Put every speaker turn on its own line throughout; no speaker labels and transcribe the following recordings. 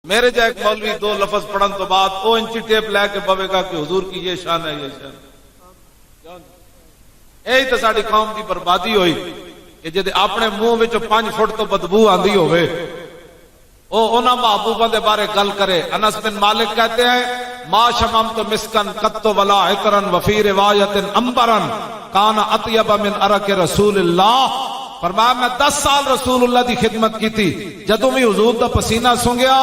میرے جا ایک مولوی دو لفظ پڑھن تو بعد او انچی ٹیپ لے کے بوے گا کہ حضور کی یہ شان ہے یہ شان. یہی تو ساری قوم کی بربادی ہوئی کہ جدے اپنے منہ وچ 5 فٹ تو بدبو آندی ہوئے او انہاں محبوباں دے بارے گل کرے. انس بن مالک کہتے ہیں ما شممت مسکن قط ولا عطرا وفی روایت انبرا کان اطیب من عرق رسول اللہ. فرمایا میں 10 سال رسول اللہ دی خدمت کی تھی, جدوں بھی حضور دا پسینہ سونگیا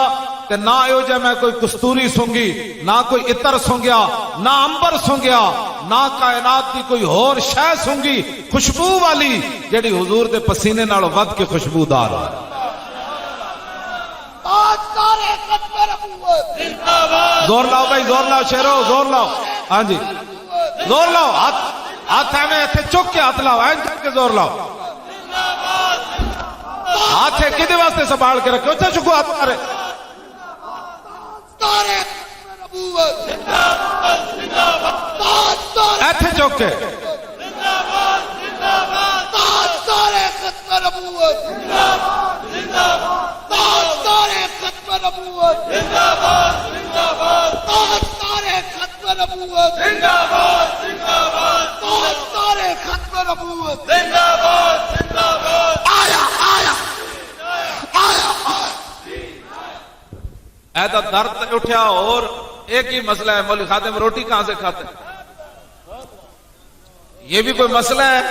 تے نہ ایو جے میں کوئی کستوری سونگی, نہ کوئی عطر سونگیا, نہ انبر سونگیا, نہ کائنات دی کوئی اور شے سونگی خوشبو والی جڑی حضور دے پسینے نال ود کے خوشبودار ہو. زور لاؤ بھائی, زور لاؤ شیرو, زور لاؤ. ہاں جی زور لاؤ, ہاتھ ایویں ایتھے چک کے ہاتھ لاؤ, این چک کے زور لاؤ. ہاتھ ہے کدے واسطے سنبھال کے رکھو, اچھا چکو ہاتھ مارے. ایتھے چک کے ایسا درد اٹھا. اور ایک ہی مسئلہ ہے, مولوی خادم روٹی کہاں سے کھاتے ہیں؟ یہ بھی کوئی مسئلہ ہے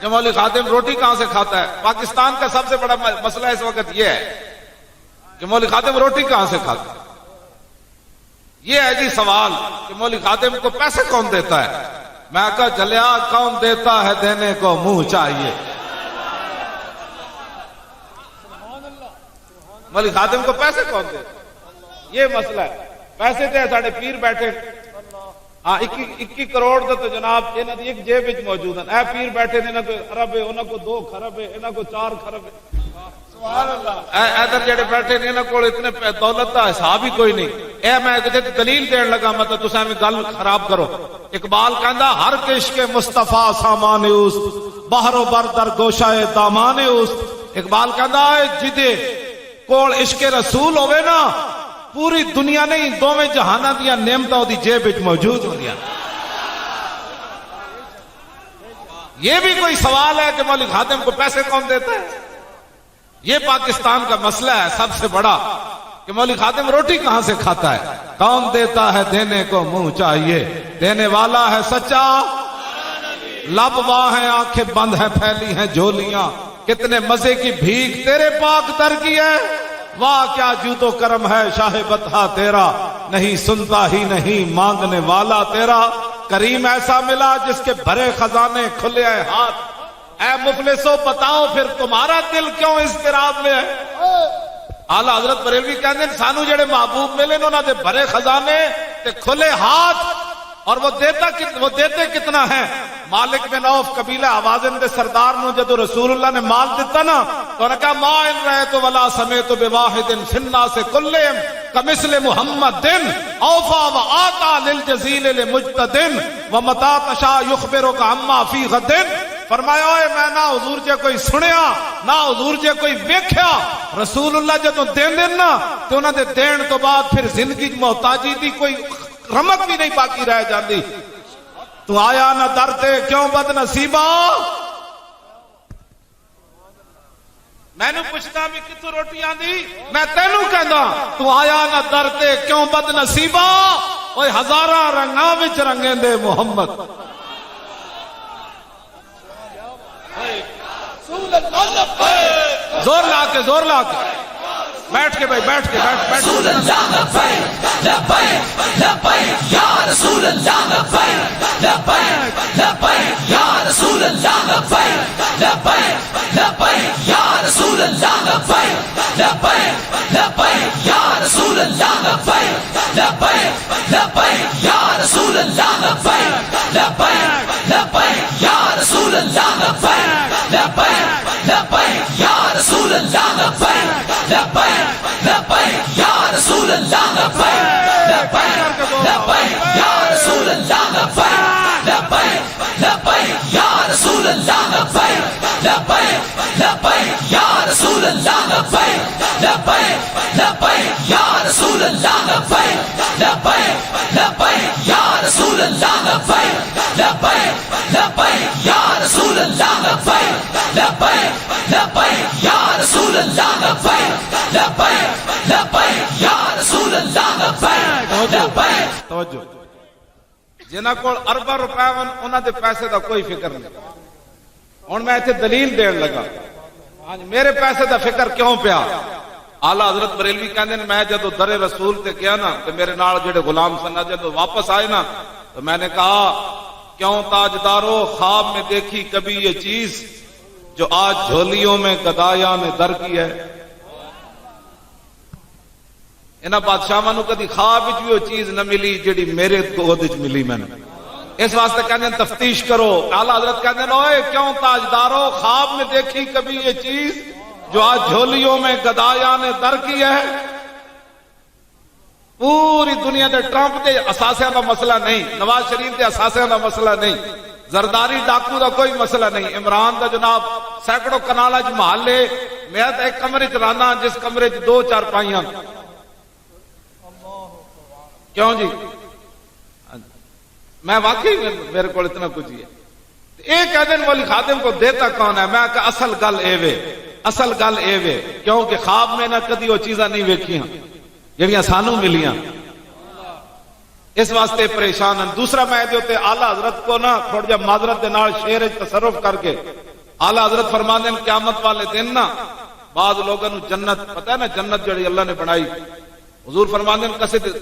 کہ مولوی خادم روٹی کہاں سے کھاتا ہے. پاکستان کا سب سے بڑا مسئلہ اس وقت یہ ہے کہ مولوی خادم روٹی کہاں سے کھاتا ہے. یہ ہے جی سوال کہ مولوی خادم کو پیسے کون دیتا ہے. میں کہا جلیا کون دیتا ہے, دینے کو منہ چاہیے. مولوی خادم کو پیسے کون دیتا, یہ مسئلہ ہے. پیسے تے ساڑھے پیر بیٹھے, ہاں 21 کروڑ تو جناب انہاں دی ایک جیب وچ موجود ہیں. اے پیر بیٹھے نے, انہاں کو ارب ہے, انہاں کو 2 خرب ہے, انہاں کو 4 خرب ہے. سبحان اللہ. ادھر جڑے بیٹھے نے انہاں کول اتنے دولت دا حساب ہی کوئی نہیں. اے میں کتے دلیل دین لگا, مطلب تساں میں گل خراب کرو. اقبال کہندا ہر عشق مصطفیٰ سامان اس, بحر و بر در گوشائے دامان اس. اقبال کہندا جدے کول عشق رسول ہوے نا, پوری دنیا نہیں دوویں جہاناں دیاں نعمتاں دی جیب وچ موجود ہوندیاں. یہ بھی کوئی سوال ہے کہ مولوی خادم کو پیسے کون دیتا ہے. یہ پاکستان کا مسئلہ ہے سب سے بڑا کہ مولوی خادم روٹی کہاں سے کھاتا ہے. کون دیتا ہے, دینے کو منہ چاہیے. دینے والا ہے سچا, لب واہ ہیں, آنکھیں بند ہیں, پھیلی ہیں جھولیاں. کتنے مزے کی بھیک تیرے پاک در کی ہے, واہ کیا جود و کرم ہے شاہ بطحا تیرا. نہیں سنتا ہی نہیں مانگنے والا تیرا. کریم ایسا ملا جس کے بھرے خزانے کھلے ہیں ہاتھ. اے مفلسو بتاؤ پھر تمہارا دل کیوں اضطراب میں ہے. اعلیٰ حضرت بریلوی کہتے ہیں سانو جڑے محبوب ملے انہوں نے بھرے خزانے تے کھلے ہاتھ, اور وہ دیتے کتنا ہے. مالک بن عوف قبیلہ حوازن دے سردار نو جدو رسول اللہ نے مال دیتا نا تو انہوں نے کہا ما ان رہت ولا سمیت بواحد فننا سے کلہم کمثل محمد دن اوفا و آتا للجزیل لمجتدن ومتا تشا یخبرک عما فی غدن. فرمایا ہوئے میں نہ حضور جے کوئی سنیا نہ حضور جے کوئی ویکھیا. رسول اللہ جدو دین دین نا تو انہوں نے دین تو بعد پھر زندگی محتاجی دی کوئی رمق بھی نہیں باقی رہ جاندی. تو آیا نہ در تے کیوں بد نصیبہ. میں نے پوچھتا بھی کتوں روٹی آندی, میں تینوں کہندا تو آیا نہ در تے کیوں بد نصیبہ. اوے ہزاراں رنگاں وچ رنگیں دے محمد. زور لا کے, زور لا کے بیٹھ کے بھائی, بیٹھ کے بیٹھ. رسول اللہ لبیک لبیک لبیک یا رسول اللہ لبیک لبیک لبیک یا رسول اللہ لبیک لبیک لبیک یا رسول اللہ لبیک لبیک لبیک یا رسول اللہ لبیک لبیک لبیک یا رسول اللہ لبیک لبیک لبیک یا رسول اللہ لبیک لبیک لبیک یا رسول اللہ لبیک لبیک لبیک یا رسول اللہ لبیک لبیک لبیک یا رسول اللہ لبیک لبیک لبیک یا رسول اللہ لبیک لبیک لبیک یا رسول اللہ لبیک لبیک لبیک یا رسول
اللہ لبیک لبیک لبیک یا رسول اللہ لبیک لبیک لبیک یا رسول اللہ لبیک لبیک لبیک یا رسول اللہ لبیک لبیک لبیک یا رسول اللہ لبیک لبیک.
توجہ جنہاں کول ارباں روپے انہاں دے پیسے دا کوئی فکر نہیں. ہن میں ایتھے دلیل دین لگا میرے پیسے دا فکر کیوں پیا. آلہ حضرت بریلوی کہندے نے میں جدو در رسول تے گیا نا تے میرے نال جڑے غلام سن جدو واپس آئے نا تو میں نے کہا کیوں تاجدارو خواب میں دیکھی کبھی یہ چیز جو آج جھولیوں میں گدایا نے در کی ہے. انہاں بادشاہاں نو کدی خواب وچ بھی وہ چیز نہ ملی جڑی میرے گود وچ ملی. میں نے اس واسطے کہندے تفتیش کرو. اعلی حضرت کہندے اوئے کیوں تاجدارو خواب میں دیکھی کبھی یہ چیز جو آج جھولیوں میں گدایا نے در کی ہے. پوری دنیا دے ٹرمپ دے اثاثیاں دا مسئلہ نہیں, نواز شریف دے اثاثیاں دا مسئلہ نہیں, زرداری ڈاکو دا کوئی مسئلہ نہیں, عمران دا جناب سینکڑوں کنالاں وچ محلے میں تے ایک کمرے وچ رہنا جس کمرے وچ 2 چارپائیاں. کیوں جی میں واقعی میرے کو اتنا کچھ ہی ہے. ایک دن مولی خادم کو دیتا کون ہے؟ میں کہ اصل گل اے وے اصل گل اے وے کیونکہ خواب میں نہ کدی وہ چیزاں نہیں ویکھیاں جڑیاں سانو ملیاں, اس واسطے پریشان ہیں. دوسرا میں دے اعلی حضرت کو نا تھوڑا جا معذرت دے نال شعر تصرف کر کے اعلی حضرت فرماندے ہیں قیامت والے دن نا بعض لوگوں نے جنت پتہ ہے نا جنت جڑی اللہ نے بنائی حضور فرماندے ہیں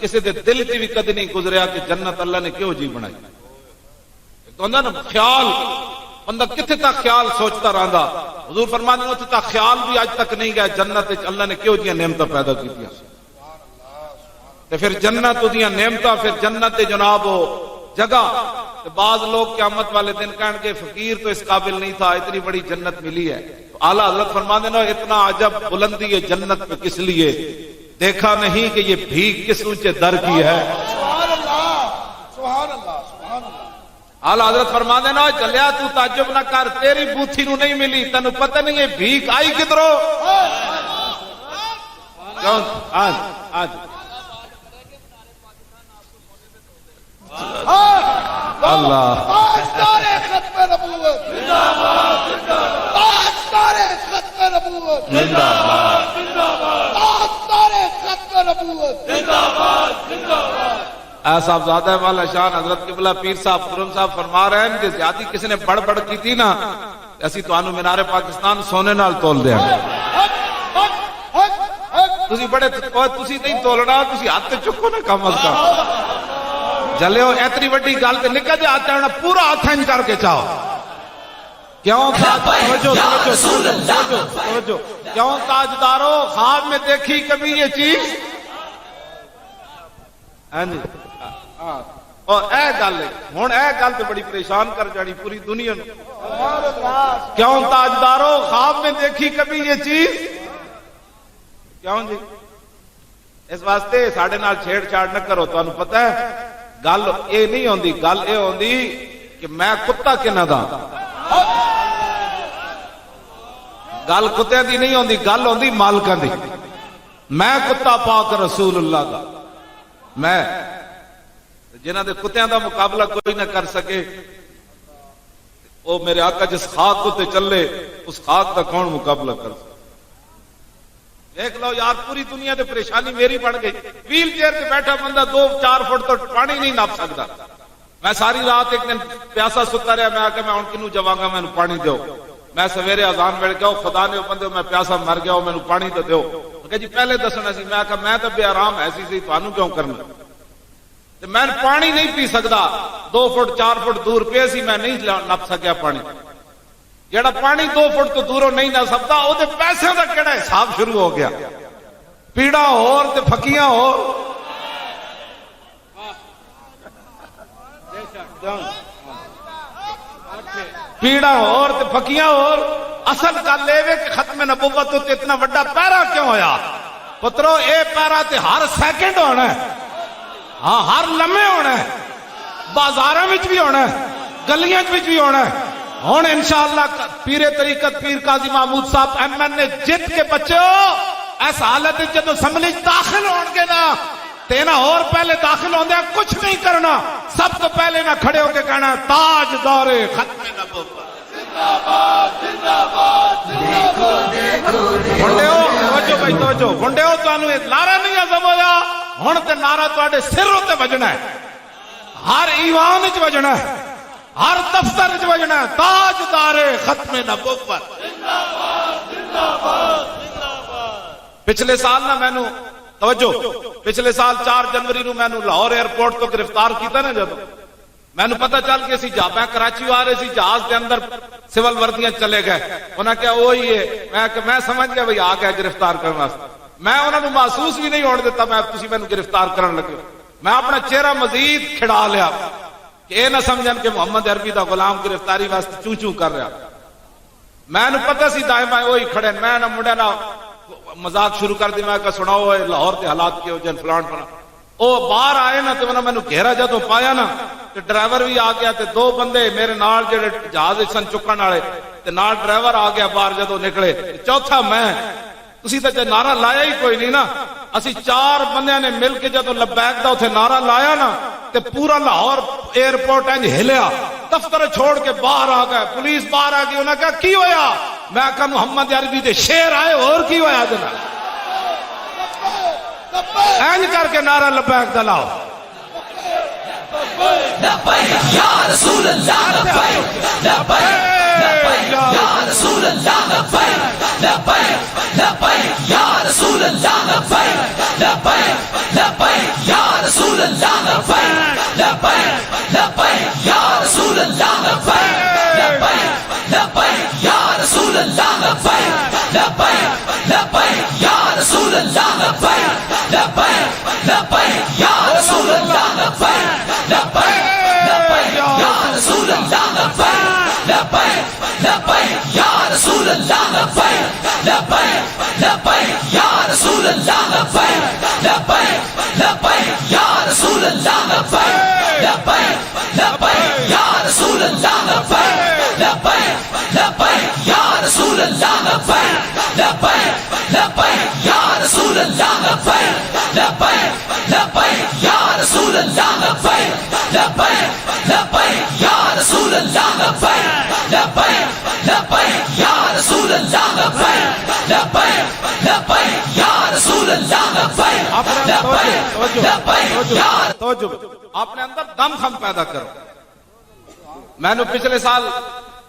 کسی دے دل چ بھی کدی نہیں گزریا کہ جنت اللہ نے کیوں جی بنائی. نا خیال بندہ کتنے تک خیال سوچتا رہندا. حضور فرماندے ہیں اتنے تک خیال بھی اج تک نہیں گیا جنت اللہ نے کیوں جی نعمتاں پیدا کیتیاں. تے پھر جنت دیاں نعمتاں پھر جنت دے جناب ہو جگہ. بعض لوگ قیامت والے دن کہن کے فقیر تو اس قابل نہیں تھا اتنی بڑی جنت ملی ہے. تو اعلی حضرت فرماندے ہیں اتنا عجب بلندی ہے جنت پہ کس لیے دیکھا نہیں کہ یہ بھیک کس اونچے در کی ہے.
سبحان اللہ سبحان اللہ سبحان اللہ.
اعلی حضرت فرماندے نا چلیا تو تعجب نہ کر تیری بوتھی نو نہیں ملی تینو پتہ نہیں ہے بھیک آئی کدھروں. کیوں آج آج اللہ
تاجدار ختم نبوت زندہ باد تاجدار ختم نبوت زندہ باد تاجدار ختم نبوت زندہ باد زندہ باد.
صاحب زادہ والا شان حضرت قبلہ پیر صاحب خرم صاحب فرما رہے ہیں کہ زیادتی کسی نے بڑھ بڑھ کی تھی نا اسی تو آنو مینار پاکستان سونے نال تول دیا تسی بڑے تسی نہیں تولنا تسی ہاتھ چکو نا کم از کم جلے ہو اتنی وڈی گل تے نکل جے آتے ہونا پورا ہاتھ ہنج کر کے چاہو. کیوں کیوں تاجدارو خواب میں دیکھی کبھی یہ چیز اور اے گل ہوں اے گل تو بڑی پریشان کر جانی پوری دنیا نے. کیوں تاجدارو خواب میں دیکھی کبھی یہ چیز کیوں جی اس واسطے ساڈے نال چھیڑ چھاڑ نہ کرو. تانوں پتہ ہے گل اے نہیں ہوندی گل اے ہوندی کہ میں کتا کنا دا. گل کتے دی نہیں ہوندی گل ہوندی مالکاں دی. میں کتا پاک رسول اللہ دا میں جنہاں دے کتیاں دا مقابلہ کوئی نہ کر سکے وہ میرے آقا جس خاک کو تے چلے اس خاک دا کون مقابلہ کر سکے. دیکھ لو یار پوری دنیا تے پریشانی میری بڑھ گئی. ویل چیئر تے بیٹھا بندہ 2-4 فٹ تو پانی نہیں ناپ سکتا. میں ساری رات ایک دن پیاسا ستا رہا میں آکے میں ان کنوں جواں گا میں پانی دیو. میں سویرے اذان ویل گیا خدا نے بندے میں پیاسا مر گیا میں پانی تو دیو. کہ جی پہلے دسنا سی. میں کہا میں تو بے آرام ایسی سی تانوں کیوں کرنا. میں پانی نہیں پی سکتا 2 فٹ 4 فٹ دور پہ سی میں نہیں نپ سکیا پانی. جڑا پانی 2 فٹ تو دوروں نہیں نہ سکتا وہ پیسے کا کہڑا حساب شروع ہو گیا. پیڑا ہور تے پھکیاں ہور. پیڑا ہور تے پھکیاں ہور. اصل گل یہ کہ ختم نبوت تے اتنا بڑا پیرا کیوں ہویا پترو. اے پیرا تے ہر سیکنڈ ہونا ہے. ہاں ہر لمحے ہونا ہے. بازاراں وچ بھی ہونا ہے گلیاں وچ بھی ہونا ہے. ہوں انشاءاللہ پیر طریقت پیر قاضی محمود صاحب ایم این نے جت کے بچے ہو اس حالت جدو اسمبلی داخل ہون گے نا تینا اور پہلے داخل ہوندے کچھ نہیں کرنا، سب تو پہلے نہ کھڑے ہو کے کہنا تاج دور ختم نبوت گنڈیو توجہ بھائی توجہ گنڈیو تانوں یہ نعرہ نہیں عزم ہویا ہن تے نعرہ تواڈے سر تے بجنا ہے، ہر ایوان وچ بجنا ہے، ہر دفتر وچ بجنا ہے، تاج دار ختم نبوت پچھلے سال نہ مینوں توجہ پچھلے سال 4 جنوری نو مینوں لاہور ایئرپورٹ تو گرفتار کیتا نا جب مینوں پتہ چل کے اسی جا میں کراچی آ رہے سی جہاز کے اندر سول وردیاں چلے گئے انہاں کہا وہی ہے میں سمجھ گیا بھئی آ گیا گرفتار کرنے واسطے میں انہاں نوں محسوس بھی نہیں ہونے دیتا میں تسی مینوں گرفتار کرن لگے میں اپنا چہرہ مزید کھڑا لیا کہ اے نہ سمجھن کہ محمد عربی دا غلام گرفتاری واسطے چوں چوں کر رہا میں نوں پتہ سی دائیں بائیں وہی کھڑے میں نہ منڈے نہ مذاق شروع کر دی میں کہا سناؤ لاہور کے حالات کے ہو جن فلان فلان او باہر آئے نا تو انہوں نے مینوں گھیرا جدوں پایا نا تے ڈرائیور بھی آ گیا تے 2 بندے میرے نال جڑے جہاز سن چکن والے تے نال ڈرائیور آ گیا باہر جدوں نکلے چوتھا میں تسی تے نعرہ لایا ہی کوئی نہیں نا اسی 4 بندیاں نے مل کے جدوں لبیک دا اوتھے نعرہ لایا نا تے پورا لاہور ایئرپورٹ انج ہلیا دفتر چھوڑ کے باہر آ گئے پولیس باہر آ گئی انہاں کہا کی ہویا میں کہا محمد عربی دے شیر آئے اور کی ہویا جناب اینج کر کے نعرہ لبیک دا لاؤ
لبیک یا رسول اللہ لبیک لبیک لبیک یا رسول اللہ لبیک لبیک لبیک یا رسول اللہ لبیک لبیک لبیک یا رسول اللہ لبیک لبیک لبیک یا رسول اللہ لبیک لبیک لبیک یا رسول اللہ لبیک لبیک لبیک یا رسول اللہ لبیک لبیک لبیک یا رسول اللہ لبیک لبیک لبیک یا رسول اللہ لبیک لبیک لبیک یا رسول اللہ لبیک لبیک لبیک یا رسول اللہ لبیک لبیک لبیک یا رسول اللہ لبیک لبیک لبیک یا رسول اللہ لبیک لبیک لبیک یا رسول اللہ لبیک لبیک لبیک یا رسول اللہ لبیک لبیک لبیک یا رسول اللہ لبیک لبیک لبیک یا رسول اللہ لبیک لبیک لبیک یا رسول اللہ لبیک لبیک لبیک یا رسول اللہ لبیک
توجہ اپنے اندر دم خم پیدا کرو میں نے پچھلے سال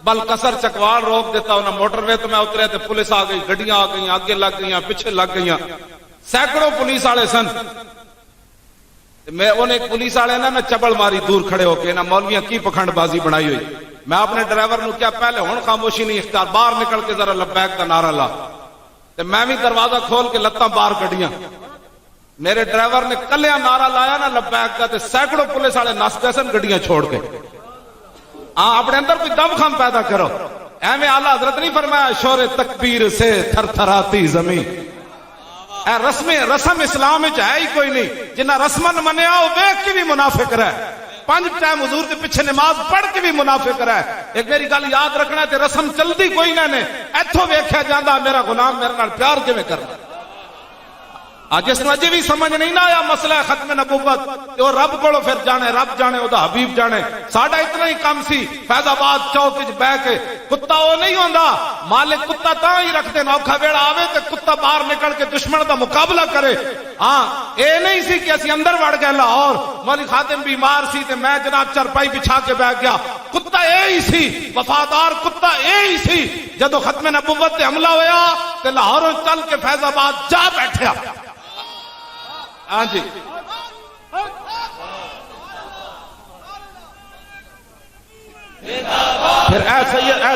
بلکسر چکوال روک دیتا انہاں موٹر وے تو میں اترے تے پولیس آ گئی گڈیاں آ گئی آگے لگ گئی پیچھے لگ گئی سینکڑوں پولیس والے سن میں انہیں ایک پولیس والے نا چبل ماری دور کھڑے ہو کے نا مولویاں کی پکھنڈ بازی بنائی ہوئی میں اپنے ڈرائیور نو کیا پہلے ہن خاموشی نہیں اختیار باہر نکل کے ذرا لبیک دا نعرہ لا تے میں بھی دروازہ کھول کے لتاں باہر کڈیاں میرے ڈرائیور نے کلیا نعرہ لایا نا لبیک دا تے سینکڑوں پولیس والے نس گئے سن گڈیاں چھوڑ کے اپنے اندر کوئی دم خم پیدا کرو ایویں اعلیٰ حضرت نہیں فرمایا شور تکبیر سے تھر تھراتی زمین اے رسم اسلام ہے ہی کوئی نہیں جنہ رسمن منیا وہ ویکھ کے بھی منافق رہے 5 ٹائم حضور کے پیچھے نماز پڑھ کے بھی منافق رہے ایک میری گل یاد رکھنا ہے رسم چلتی کوئی نہ نے ایتھوں ویکھیا جاندا میرا غلام میرے نال پیار کیویں کردا جس نے اجے بھی سمجھ نہیں نہ آیا مسئلہ ختم نبوت کہ وہ رب کو پھر جانے رب جانے وہ حبیب جانے ساڈا اتنا ہی کام سی فیض آباد چوک وچ بیٹھ کے کتا وہ نہیں ہوندا مالک کتا تاں ہی رکھتے نوکھا ویڑا آوے تے کتا باہر نکل کے دشمن دا مقابلہ کرے اے نہیں سی کہ اسی اندر وڑ گئے لاہور مولوی خادم بیمار سی تے میں جناب چرپائی بچھا کے بیٹھ گیا کتا اے ہی سی وفادار کتا اے ہی سی جدو ختم نبوت تے حملہ ہویا تے لاہوروں چل کے فیض آباد جا بیٹھیا ہاں جی پھر اے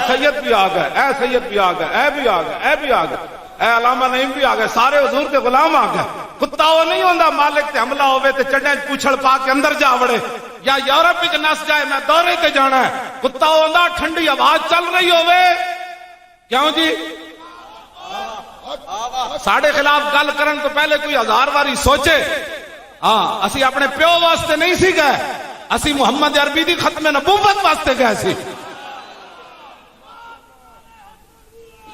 سید بھی آ گئے اے سید بھی آ گئے اے بھی آ گئے اے بھی آ گئے اے علامہ نعیم بھی آ گئے سارے حضور کے غلام آ گئے کتا وہ نہیں ہوندا مالک تے حملہ ہوئے تے چڑھے پوچھڑ پا کے اندر جا وڑے یا یورپ وچ نس جائے میں دورے تے جانا ہے کتا ہوندا ٹھنڈی آواز چل رہی ہوئے کیوں جی ساڑھے خلاف گل کرن تو پہلے کوئی 1000 باری سوچے اسی اپنے پیو واسطے نہیں سی گئے اسی محمد عربی دی ختم نبوت واسطے گئے سی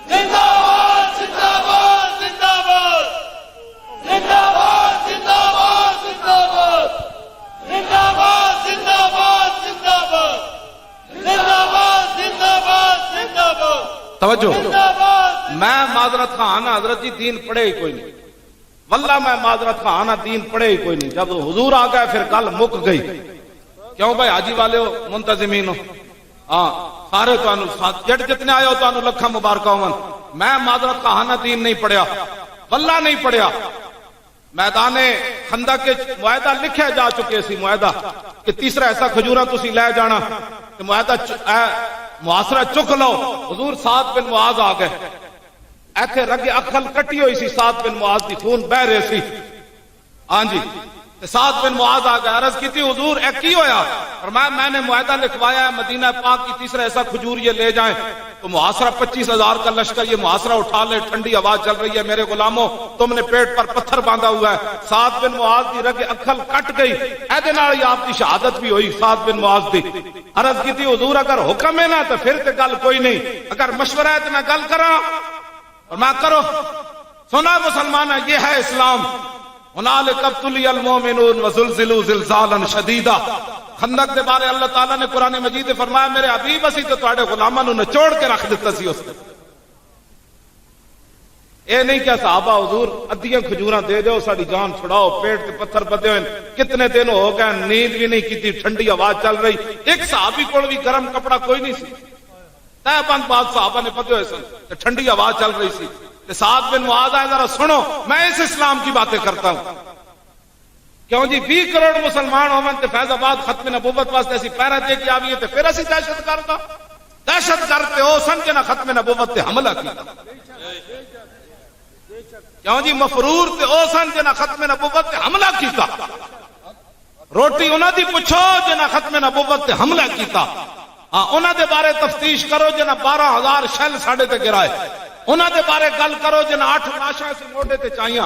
زندہ باد زندہ باد زندہ باد
توجہ
زندہ باد
میں معذرت خواہ آنا حضرت جی دین پڑھے ہی کوئی نہیں، واللہ میں معذرت خواہ آنا دین پڑھے ہی کوئی نہیں، جب حضور آ گئے پھر گل مک گئی۔ کیوں بھائی حاجی والے ہو منتظمین ہو، ہاں سارے جٹ جتنے آئے ہو تو لکھا مبارکہ ہون، میں معذرت خواہ آنا دین نہیں پڑھیا، واللہ نہیں پڑھیا۔ میدان خندق کے معاہدہ لکھے جا چکے سی، معاہدہ کہ تیسرا ایسا کھجوراں تسی لے جانا کہ معاہدہ محاصرہ چک لو۔ حضور سعد بن معاذ آ گئے، ایتھے رگے اکھل کٹی ہوئی سی، سعد بن معاذ دی خون بہ رہے سی، ہاں جی سعد بن معاذ آ گئے، عرض کی تھی حضور اے کی ہویا؟ فرمایا میں نے معاہدہ لکھوایا ہے مدینہ پاک کی تیسرا ایسا کھجور یہ لے جائیں تو محاصرہ 25,000 کا لشکر یہ محاصرہ اٹھا لے، ٹھنڈی ہوا چل رہی ہے، میرے غلاموں تم نے پیٹ پر پتھر باندھا ہوا ہے۔ سعد بن معاذ دی رگ اکھل کٹ گئی، ایدے نال ہی آپ کی شہادت بھی ہوئی سعد بن معاذ دی۔ عرض کی تھی حضور اگر حکم ہے نا تو پھر تے گل کوئی نہیں، اگر مشورہ ہے تو میں گل کراں، اور میں کرو سنا مسلمان ہے، یہ ہے اسلام۔ هنالك ابتلي المؤمنون وزلزلوا زلزالا شديدا۔ خندق دے بارے اللہ تعالیٰ نے قرآن مجید میں فرمایا میرے حبیب اسی تو تواڈے غلاماں نوں نچوڑ کے رکھ دتا سی اس نے۔ اے نہیں کہ صحابہ حضور ادیاں کھجوراں دے دیو ساڈی جان چھڑاؤ، پیٹ تے پتھر بدے ہوئے، کتنے دن ہو گئے نیند بھی نہیں کیتی، ٹھنڈی ہوا چل رہی، ایک صحابی کول بھی گرم کپڑا کوئی نہیں سی، تے بند بات صحابہ نے پتے ہوئے سن، تے ٹھنڈی ہوا چل رہی سی۔ سعد بن معاذ آئے ذرا سنو میں اس اسلام کی باتیں کرتا ہوں، کیوں جی 20 کروڑ مسلمان ہومن تے فیض آباد ختم نبوت واسطے اسی پیرا دے کے آئیے تے پھر اسی دہشت گرد تے او سن کے نہ ختم نبوت تے حملہ کیتا، کیوں جی مفرور تے او سن کے نہ ختم نبوت تے حملہ کیتا، روٹی انہاں دی پوچھو جنہ ختم نبوت تے حملہ کیتا، ہاں انہاں دے بارے تفتیش کرو جنہ 12,000 شل ساڈے تے گرائے، انہاں دے بارے گل کرو جن 8 لاشاں سے موڈے تے چائیاں،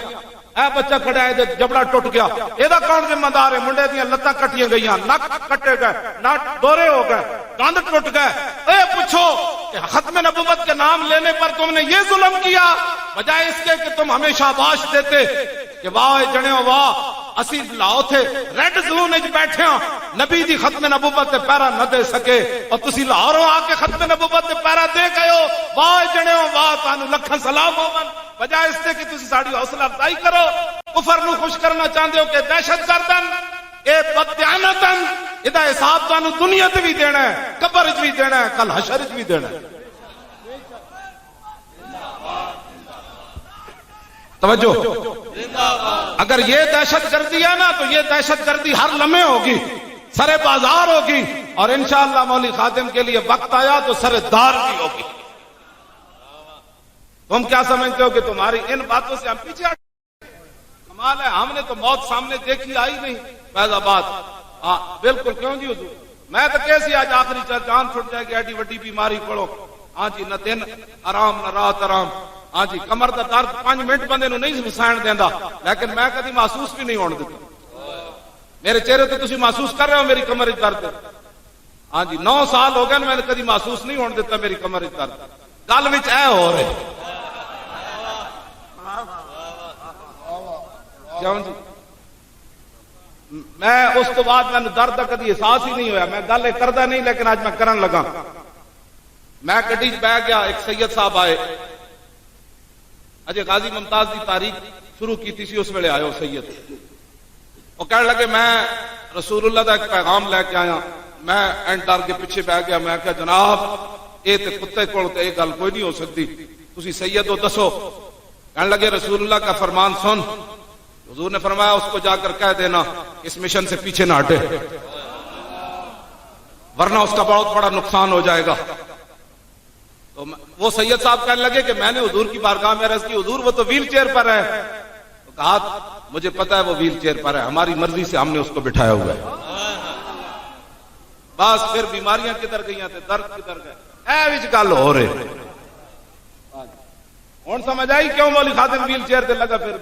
اے بچہ کھڑا ہے جبڑا ٹوٹ گیا، ایدا کون ذمہ دار ہے؟ منڈے دیاں لتاں کٹیاں گئیاں، نک کٹے گئے، نٹ دورے ہو گئے، کاند ٹوٹ گئے، اے پوچھو کہ ختم نبوت کے نام لینے پر تم نے یہ ظلم کیا بجائے اس کے کہ تم ہمیشہ باش دیتے کہ واہ جنیو واہ اسی لاؤ تھے ریڈ زون وچ بیٹھے ہاں نبی دی ختم نبوت تے پیرا نہ دے سکے اور تسی لاہوروں آ کے ختم نبوت تے پیرا دے گئے ہو، واہ جنیو واہ تانوں لکھاں سلام ہون، بجائے اس کے کہ تسی ساڈی حوصلہ افزائی کرو، کفر نو خوش کرنا چاہندے ہو کہ دہشت گردن اے بددیانتن ادا حساب تانوں دنیا تے بھی دینا ہے، قبر وچ بھی دینا ہے، کل حشر وچ بھی دینا ہے۔ توجہ، اگر یہ دہشت گردی ہے نا تو یہ دہشت گردی ہر لمحے ہوگی، سرے بازار ہوگی، اور انشاءاللہ مولی خادم کے لیے وقت آیا تو سرے دار بھی ہوگی۔ تم کیا سمجھتے ہو کہ تمہاری ان باتوں سے ہم پیچھے ہٹ؟ کمال ہے، ہم نے تو موت سامنے دیکھی آئی نہیں فیض آباد، ہاں بالکل، کیوں جی حضور میں تو کیسی آج آخری جان چھوٹ جائے گی، ایڈی وڈی بیماری پڑو، ہاں جی نہ دن آرام نہ رات آرام، ہاں جی کمر دا درد 5 منٹ بندے نو نہیں سہن دیندا، لیکن میں کدی محسوس بھی نہیں ہون دیتا، میرے چہرے تے تسی محسوس کر رہے ہو میری کمر وچ درد، ہاں جی 9 سال ہو گئے میں نے کدی محسوس نہیں ہون دیتا میری کمر وچ درد، گل وچ اے ہو رہے کیوں جی میں اس تو بعد میں درد کا کدی احساس ہی نہیں ہویا، میں گل کردا نہیں لیکن آج میں کرن لگا۔ میں گڈی چ بیٹھ گیا، ایک سید صاحب آئے، اجے غازی ممتاز دی تاریخ شروع کی تھی اس ویلے آئے سید، وہ کہنے لگے میں رسول اللہ دا ایک پیغام لے کے آیا، میں اینٹر کے پیچھے بیٹھ گیا، میں کہا جناب اے تے کتے کول تے یہ گل کوئی نہیں ہو سکتی، تسی سید ہو دسو۔ کہنے لگے رسول اللہ کا فرمان سن، حضور نے فرمایا اس کو جا کر کہہ دینا اس مشن سے پیچھے نہ ہٹے ورنہ اس کا بہت بڑا نقصان ہو جائے گا۔ تو وہ سید صاحب کہنے لگے کہ میں نے حضور کی بارگاہ میں عرض کی حضور وہ تو ویل چیئر پر ہے، تو کہا مجھے پتا ہے وہ ویل چیئر پر ہے، ہماری مرضی سے ہم نے اس کو بٹھایا ہوا ہے۔ بس پھر بیماریاں کدھر گئیاں تھے، درد کدھر گئے، اے وچ گل ہو رہے ہن سمجھ آئی کیوں مولی خادم ویل چیئر تے لگا پھر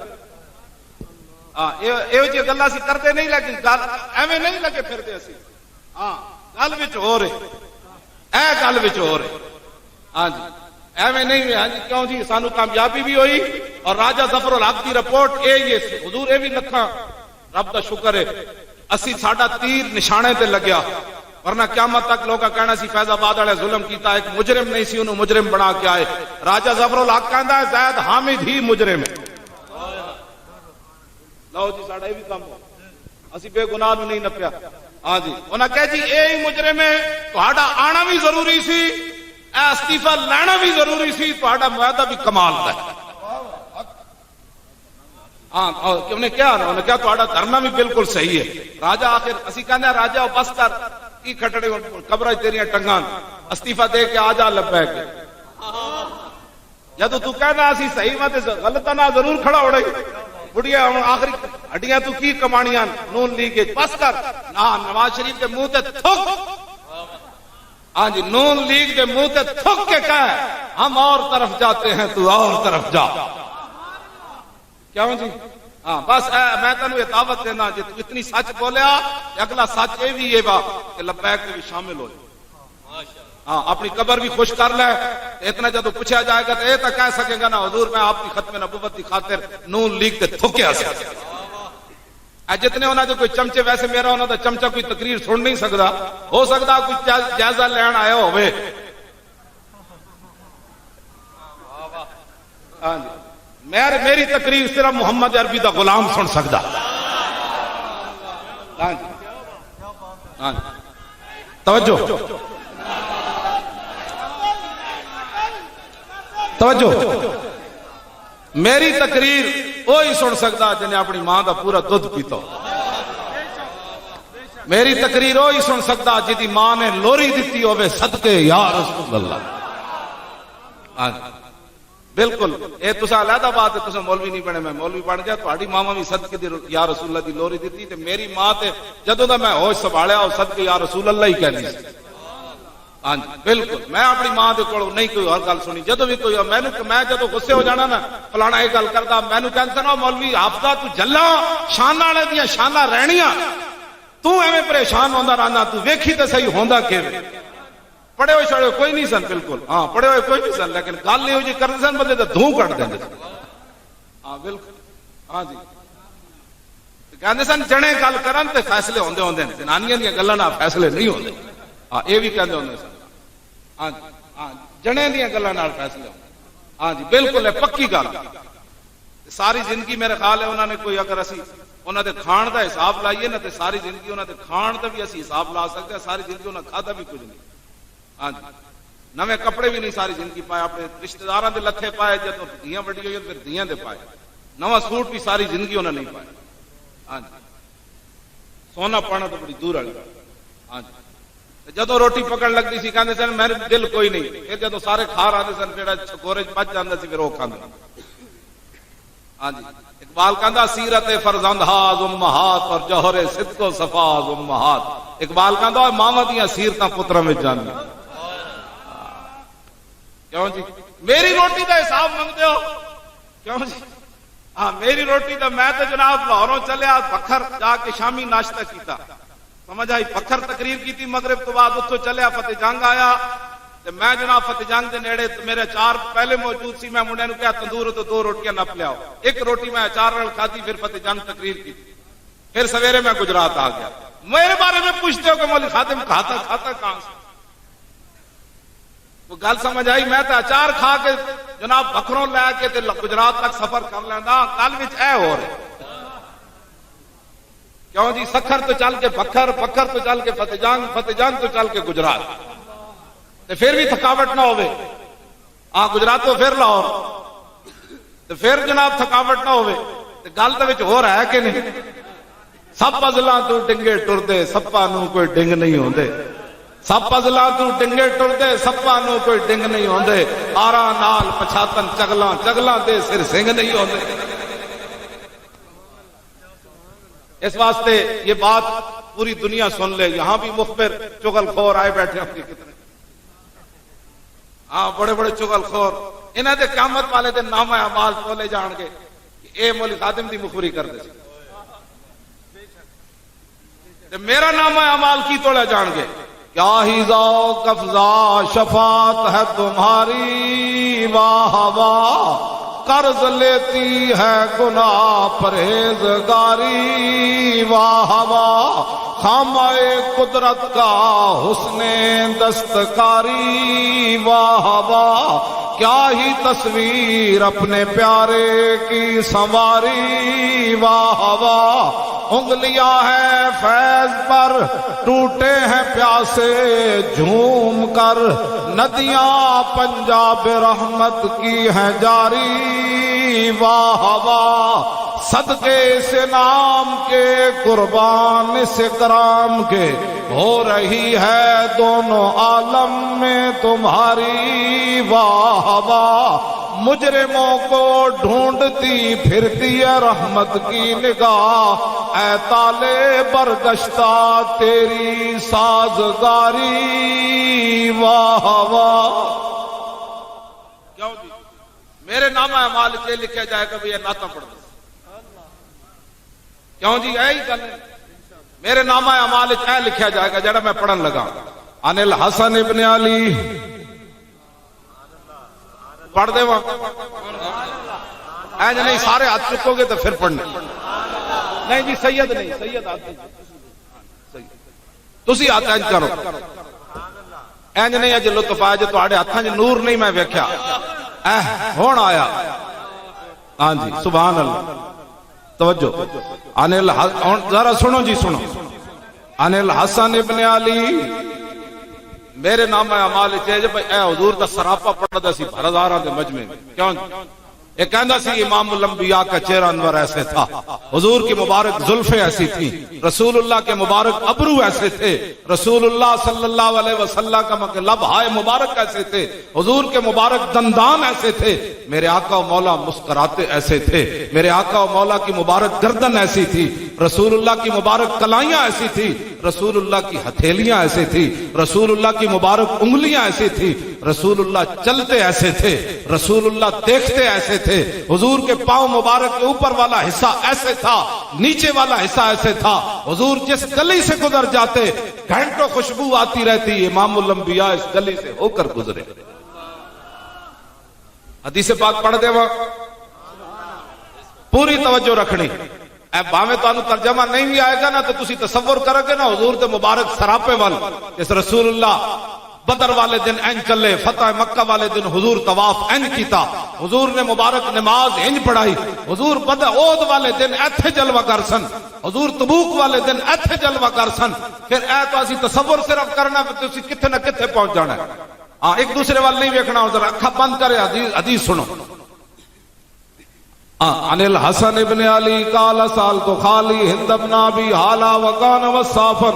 ہاں یہ جی گلا اسی کرتے نہیں لیکن گل ایویں نہیں لگے پھرتے اسی، ہاں گل وچ ہو رہے، اے گل وچ ہو رہے، ہاں جی ایویں نہیں، ہاں جی کیوں جی سانو کامیابی بھی ہوئی اور راجہ ظفر الحق دی رپورٹ یہ حضور اے بھی لکھاں رب دا شکر ہے اسی ساڈا تیر نشانے تے لگیا، ورنہ قیامت تک لوگا کہنا سی فیض آباد والے ظلم کیتا، ایک مجرم نہیں سی انہوں مجرم بنا کے آئے. راجہ ظفر الحق کہندا ہے زید حامد ہی مجرم ہے. لو جی ساڈا یہ بھی کام ہو، اسی بے گناہ نو نہیں نپیا. ہاں جی انہاں کہا جی اے ہی مجرم ہے، تہاڈا آنا بھی ضروری سی، اے استعفی لینا بھی ضروری سی، تہاڈا معاہدہ بھی کمال دا ہے. ہاں انہیں کیا تہاڈا دھرنا بھی بالکل صحیح ہے. راجہ آخر اسی کہندے راجہ بس کر کی کھٹڑے قبریں تیریاں ٹنگان، استعفی دے کے آ جا لبیک. جدو تو کہنا اسی صحیح میں غلط نہ ضرور کھڑا ہو رہی بڑھیا آخری ہڈیاں تو کی کمانیاں نون لیگ بس کر. نواز شریف کے منہ تے تھک، ہاں جی نون لیگ کے منہ تے تھک کے کہے ہم اور طرف جاتے ہیں تو اور طرف جا. کیوں جی؟ ہاں بس میں تینوں یہ دعوت دینا جی تو اتنی سچ بولیا اگلا سچ یہ بھی یہ با کہ لبیک میں بھی شامل ہو. ہاں اپنی قبر بھی خوش کر لے. اتنا جدو پوچھا جائے گا تو یہ تو کہہ سکے گا نا حضور میں آپ کی ختم نبوت کی خاطر نون لیگ تے تھکیا سے. جتنے انہوں نے کوئی چمچے ویسے میرا انہوں نے چمچہ کوئی تقریر سن نہیں سکتا، ہو سکتا کوئی جائزہ لین آیا ہوئے. ہاں جی میری تقریر صرف محمد عربی دا غلام سن سکتا. ہاں جی ہاں جی توجہ توجہ، میری تقریر وہی سن سکتا جنہیں اپنی ماں دا پورا دودھ پیتا. میری تقریر وہی سن سکتا جی ماں نے لوری دیتی ہوئے صدقے یا رسول اللہ. ہاں بالکل یہ تو علیحدہ بات ہے، تو مولوی نہیں بنے میں مولوی بن گیا. تھوڑی ماما بھی صدقے دی یا رسول اللہ دی لوری دیتی تے میری ماں تے جدوں دا میں ہوش سنبھالیا وہ صدقے یا رسول اللہ ہی کہنی سی. ہاں جی بالکل میں اپنی ماں دے کول نہیں کوئی اور گل سنی. جدوں بھی کوئی میں جدوں غصے ہو جانا نا فلانا یہ گل کردا مینوں کہندا نا مولوی حافظہ تو جلا شان والے دیاں شاناں رہنیاں تو ایویں پریشان ہوندا رہنا تو ویکھی تے صحیح ہوندا کیویں. پڑھے ہوئے چھڑے کوئی نہیں سن، بالکل ہاں پڑھے ہوئے کوئی نہیں سن، لیکن گل یہ جی کرتے سن بندے تو دھوں کٹ دیں. ہاں بالکل ہاں جی کہتے سن جنے گل کرن تے فیصلے ہوندے ہوندے جنانیاں دی گلاں نال فیصلے نہیں ہوندے. ہاں یہ بھی کہندے ہوندے سن. ہاں جی ہاں جنے دی گلاں نال فیصلے ہوندے. ہاں جی بالکل ہے پکی گل. ساری زندگی میرے خیال ہے انہوں نے کوئی اگر اسی انہوں نے کھان دا حساب لائیے نا تے ساری زندگی انہوں نے کھان دا بھی اسی حساب لا سکتے ہیں. ساری زندگی انہوں نے کھادا بھی کچھ نہیں. ہاں جی نویں کپڑے بھی نہیں ساری زندگی پائے، اپنے رشتے داراں دے لتھے پائے، جدوں دھیاں وڈی ہوئی پھر دھیاں دے پائے. نواں سوٹ بھی ساری زندگی انہوں نے نہیں پائے. ہاں جی سونا پانا تو بڑی دور والی. ہاں جی جدوں روٹی پکڑ لگتی سی کہندے سن میرے دل کوئی نہیں. پھر جدوں سارے کھا رہے سن جڑا چھکورے بچ جاندا سی پھر وہ کھاندا. ہاں جی اقبال کہندا سیرت فرزند ہاز امہات اور جوہر صدق و صفاز امہات. اقبال کہندا ماواں دیاں سیرتاں پتراں وچ جاندیاں. کیوں جی میری روٹی کا حساب منگتے ہو؟ کیوں جی ہاں میری روٹی کا میں تو جناب لاہوروں چلیا بکھر جا کے شامی ناشتہ کیتا سمجھ آئی. بکھر تقریر کی مغرب تو بعد اتوں چلیا فتح جنگ آیا تے میں جناب فتح جنگ دے نیڑے میرے اچار پہلے موجود سی. میں منڈے نوں کہا تندور تو 2 روٹیاں نپ لیاؤ. ایک روٹی میں اچار نال کھادی پھر فتح جنگ تقریر کی. پھر سویرے میں گجرات آ گیا. میرے بارے میں پوچھتے ہو کہ مولوی خادم کھاتا کہاں سے؟ گل سمجھ آئی. میں تو اچار کھا کے جناب بکروں لے کے تے گجرات تک سفر کر لینا. کل وچ اے ہو رہے کیوں جی سکھر تو چل کے بکھر، بکھر تو چل کے فتح جنگ تو چل کے گجرات تے پھر بھی تھکاوٹ نہ ہوئے. ہاں گجرات تو پھر لاہور تے پھر جناب تھکاوٹ نہ ہوئے. تے گل تو وچ ہو رہا ہے کہ نہیں؟ سب پزلاں تو ڈنگے ٹردے سپاں نوں کوئی ڈنگ نہیں ہوندے. سب پزلاں تو ڈنگے ٹردے سپاں نوں کوئی ڈنگ نہیں ہوندے. آراں نال پچھاتن چگلاں، چگلاں دے سر سنگ نہیں ہوندے. اس واسطے یہ بات پوری دنیا سن لے. یہاں بھی مخبر چغل خور آئے بیٹھے ہوں گے کتنے. ہاں بڑے بڑے چغل خور انہاں دے قیامت والے دن نامہ اعمال کھولے جان گے کہ اے مولوی خادم دی مخبری کر دے تے میرا نامہ اعمال کی توڑے جان گے. کیا ہی ذوق افزا شفاعت ہے تمہاری واہ واہ قرض لیتی ہے گناہ پرہیزگاری، واہ واہ خامہ قدرت کا حسن دستکاری، واہ واہ کیا ہی تصویر اپنے پیارے کی سنواری، واہ واہ انگلیاں ہیں فیض پر ٹوٹے ہیں پیاسے جھوم کر، ندیاں پنجاب رحمت کی ہیں جاری، واہ واہ صدقے اس نام کے قربان اس کرام کے، ہو رہی ہے دونوں عالم میں تمہاری، واہ واہ مجرموں کو ڈھونڈتی پھرتی ہے رحمت کی نگاہ، اے تالے برگشتہ تیری سازگاری، واہ واہ۔ کیوں جی میرے نام اعمال یہ لکھا جائے گا بھی یہ نعتاں پڑھ دو، کیوں جی اے ہی گل میرے نام اعمال اے لکھا جائے گا جڑا میں پڑھن لگا، عن الحسن ابن علی، پڑھ دے وہاں اینج نہیں سارے ہاتھ چکو گے تو پھر پڑھنے نہیں جی، سید نہیں، سید ہاتھ تسی ہاتھ اینج کرو، اینج نہیں اج لطف آیا جو تہاڈے ہاتھاں وچ نور نہیں میں ویکھیا، ہن آیا، ہاں جی سبحان اللہ، توجہ عن الحسن، ذرا سنو جی سنو، عن الحسن ابن علی، میرے نام اعمال چاہیے بھائی اے حضور دا سراپا پڑھدا سی ہزاراں دے مجمع میں، کیوں یہ کہندا سی امام الانبیاء کا چہرہ انور ایسے تھا، حضور کی مبارک زلفیں ایسی تھی، رسول اللہ کے مبارک ابرو ایسے تھے، رسول اللہ صلی اللہ علیہ وسلم کا لب ہائے مبارک ایسے تھے، حضور کے مبارک دندان ایسے تھے، میرے آقا و مولا مسکراتے ایسے تھے، میرے آقا و مولا کی مبارک گردن ایسی تھی، رسول اللہ کی مبارک کلائیاں ایسی تھی، رسول اللہ کی ہتھیلیاں ایسی تھی، رسول اللہ کی مبارک انگلیاں ایسی تھی، رسول اللہ چلتے ایسے تھے، رسول اللہ دیکھتے ایسے تھے، حضور کے پاؤں مبارک کے اوپر والا حصہ ایسے تھا، نیچے والا حصہ ایسے تھا، حضور جس گلی سے گزر جاتے گھنٹوں خوشبو آتی رہتی، امام الانبیاء اس گلی سے ہو کر گزرے۔ حدیث پاک پڑھ دے وہاں پوری توجہ رکھنی، اے باویں تانوں ترجمہ نہیں بھی آئے گا نا تو تسی تصور کرو گے نا حضور دے مبارک سراپے وال، جس رسول اللہ بدر والے دن این چلے، فتح مکہ والے دن حضور طواف این کیتا، حضور نے مبارک نماز این پڑھائی، حضور بدر احد والے دن ایتھے جلوہ گر سن، حضور تبوک والے دن ایتھے جلوہ گر سن، پھر اے تو اسی تصور صرف کرنا کہ تسی کتھے نہ کتھے پہنچ جانا ہے، ہاں ایک دوسرے وال نہیں ویکھنا، ذرا اکھا بند کرے حدیث سنو۔ عن الحسن ابن علی قال سألت خالی ہند بن ابی حالہ وکان وصافا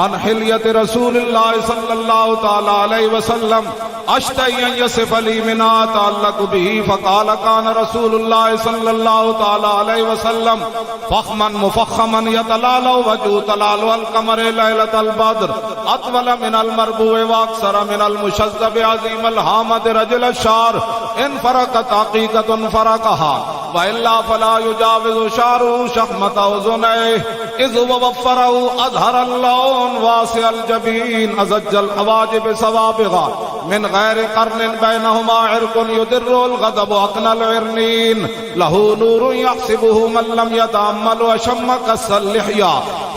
عن حلیت رسول اللہ صلی اللہ تعالی علیہ وسلم اشتہی ان یصف لی منا تعلق به فقال کان رسول اللہ صلی اللہ تعالی علیہ وسلم فخما مفخما یتلالو وجو تلالو القمر لیلۃ البدر اطول من المربوع واکثر من المشذب عظیم الحامد رجل الشعر ان فرقت حقیقت فرقها وإلا فلا يجاوز شعره شحمة أذنيه إذ وفره أظهر اللون واسع الجبين أزج الحواجب سوابغا من غير قرن بينهما عرق يدر الغضب أقنى العرنين له نور يحسبه من لم يتأمل وشم كس اللحية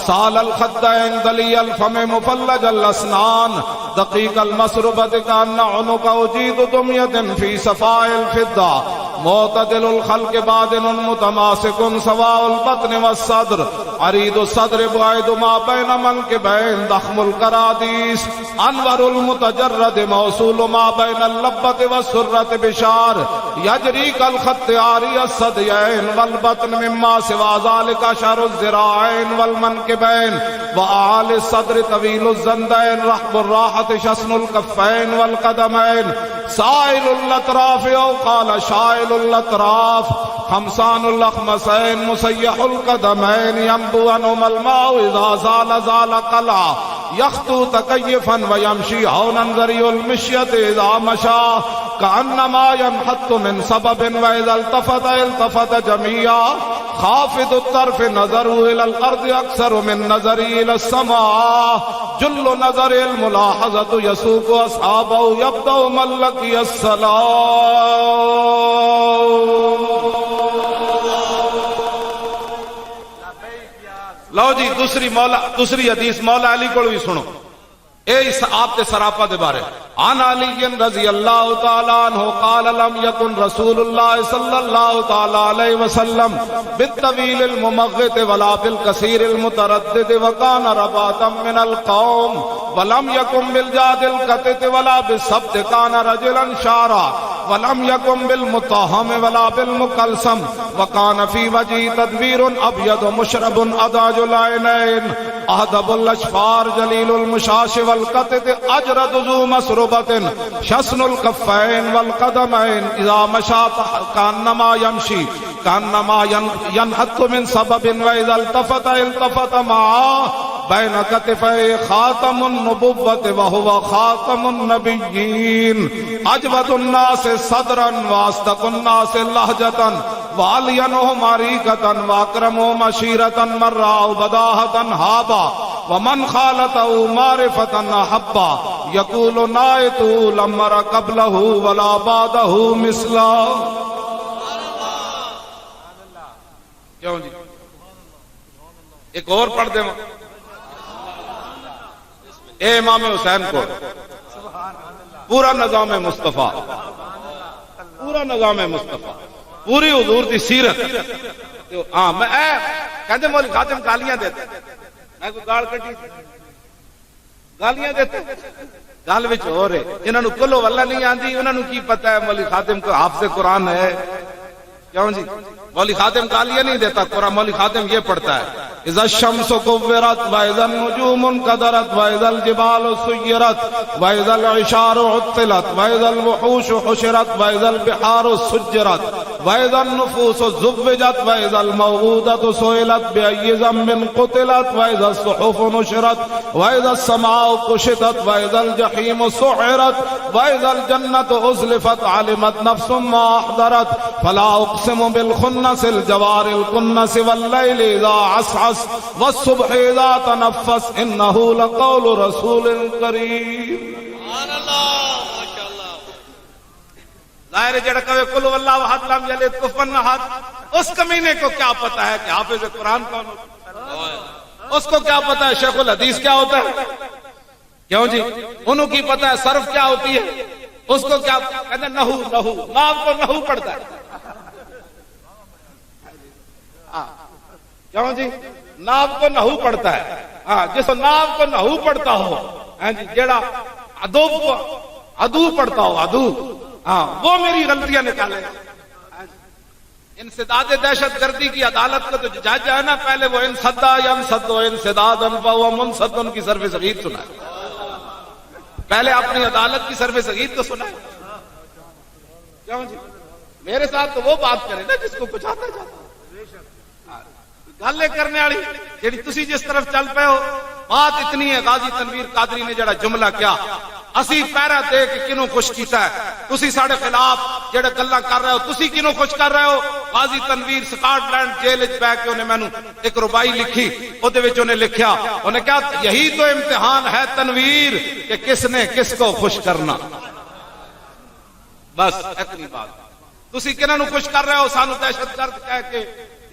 سال الخدين دلي الفم مفلج الأسنان دقيق المسربة كأن عنق أجيد دمية في صفاء الفضة معتدل الخلق بادن متماسك سواء البطن والصدر عريض الصدر بعيد ما بين منكبين ضخم الكراديس انور المتجرد موصول ما بين اللبة والسرة بشار يجري كالخط عاري الثديين والبطن مما سوى ذلك شعر الذراعين والمنكبين وأعالي الصدر طويل الزندين رحب الراحة شسن الكفين والقدمين سائل الأطراف أو قال شائل الأطراف خمسان الأخمسين مسيح القدمين ينبو عنهما الماء إذا زال قلع يخطو تكيفا ويمشي هونا ذري المشية إذا مشى كأنما ينحط من سبب وإذا التفت جميعا خافض الطرف نظره إلى الأرض أكثر من نظره إلى السماء جل نظر الملاحظة يسوق أصحابه يبدأ من لقي السلام لو جی دوسری حدیث مولا علی کو بھی سنو، اے اس آپ کے سراپا دے بارے عن علی رضی اللہ تعالی عنہ قال لم يكن رسول اللہ صلی اللہ تعالی علیہ وسلم بالطویل الممغط ولا بالقصیر المتردد وكان رباطا من القوم ولم يكن بالجاد القطط ولا بالسبت كان رجلا شارا ولم يكن بالمطهم ولا بالمكلسم وكان في وجهه تدبير ابيض مشرب اداج العينين اهدب الاشفار جليل المشاش والقطط اجرد ذو مسربة شسن الكفين والقدمين اذا مشى كانما يمشي كانما ينحط من سبب واذا التفت معه بين كتفيه خاتم النبوة وهو خاتم النبيين اجود الناس صدرا واصدق الناس لهجة وألينهم عريقة وأكرمهم عشيرة من رأوا بداهة هابا ومن خالته معرفة أحبا يقول نائت لم أر قبله ولا بعده مثلا. کیوں جی ایک اور پڑھ دیں اے امام حسین کو پورا نظام مصطفیٰ، پورا نظام مصطفیٰ، پوری حضور دی سیرت. ہاں میں کہتے مولوی خاتم گالیاں دیتے، میں کوئی گال کٹی گالیاں دیتے گل وچ ہو رہے جنہاں نو کلو واللہ نہیں آندی انہاں نو کی پتہ ہے مولوی خاتم کو حافظ قرآن ہے. کیوں جی مولوی خاتم گالیاں نہیں دیتا قرآن، مولوی خاتم یہ پڑھتا ہے اذا الشمس كورت واذا النجوم انكدرت واذا الجبال سيرت واذا العشار عطلت واذا الوحوش حشرت واذا البحار سجرت واذا النفوس زوجت واذا الموءودة سئلت بأي ذنب قتلت واذا الصحف نشرت واذا السماء كشطت واذا الجحيم سعرت واذا الجنة أزلفت علمت نفس ما أحضرت فلا أقسم بالخنس الجوار الكنس والليل إذا عسعس والصبح اذا تنفس انه لقول رسول کریم.
سبحان اللہ ماشاءاللہ.
ظاہر جڑا کہے کل واللہ احد لم یلد کفوا احد، اس کمینے کو کیا پتا ہے کہ حافظ قرآن کون ہوتا ہے؟ اس کو کیا پتا ہے شیخ الحدیث کیا ہوتا ہے؟ کیوں جی انہوں کی پتا ہے صرف کیا ہوتی ہے؟ اس کو کیا کہتے ہیں نحو، نحو کو نحو پڑھتا ہے. کیوں جی ناو کو نحو پڑھتا ہے. ہاں جس ناو کو نحو پڑھتا ہو، ہاں جی جیڑا ادو پڑھتا ہو ادو، ہاں وہ میری غلطیاں نکالے. انسداد دہشت گردی کی عدالت کا تو جج ہے نا، پہلے وہ انسدا ینسد انسدادا فهو منسد کی سرف صغیر سنا ہے، پہلے اپنی عدالت کی سرف صغیر تو سنا ہے. کیوں جی میرے ساتھ تو وہ بات کرے نا جس کو کچھ آتا جاتا گل کرنے والی جیڑی تسی جس طرف چل پے ہو. بات اتنی ہے غازی تنویر قادری نے جڑا جملہ کیا اسی پیرا دے کے کنوں خوش کیتا ہے، تسی ساڑے خلاف جڑے گلاں کر رہے ہو تسی کنوں خوش کر رہے ہو. غازی تنویر سکاٹ لینڈ جیل وچ بیٹھ کے انہیں مینوں ایک ربائی لکھی، اودے وچ انہیں لکھیا، انہیں کہا یہی تو امتحان ہے تنویر کہ کس نے کس کو خوش کرنا. بس اتنی بات. تسی کناں نوں خوش کر رہے ہو؟ سانو دہشت گرد کہہ کے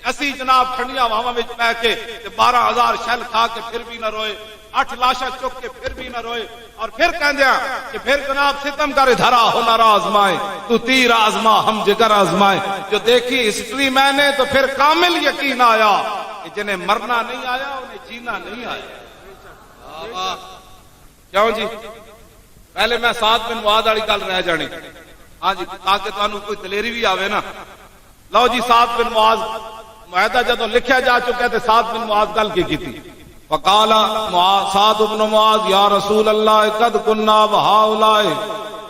اسی جناب ٹھنڈیاں ہواواں وچ پے کے 12,000 شل کھا کے پھر بھی نہ روئے، 8 لاشاں چک کے پھر بھی نہ روئے، اور پھر کہندیا کہ پھر جناب ستم کر دھرا ہنر آزمائے تو تیر آزما ہم جگر آزمائے. جو دیکھی ہسٹری میں نے تو پھر کامل یقین آیا کہ جنہیں مرنا نہیں آیا انہیں جینا نہیں آیا. کیوں جی پہلے میں سعد بن معاذ والی گل رہ جانی، ہاں جی تاکہ تانوں کوئی دلیری بھی آوے نا. لو جی سعد بن معاذ معاہدہ جدوں لکھیا جا چکا ہے سعد بن معاذ گل کی تھی. فقال سعد بن معاذ یا رسول اللہ قد كنا وهؤلاء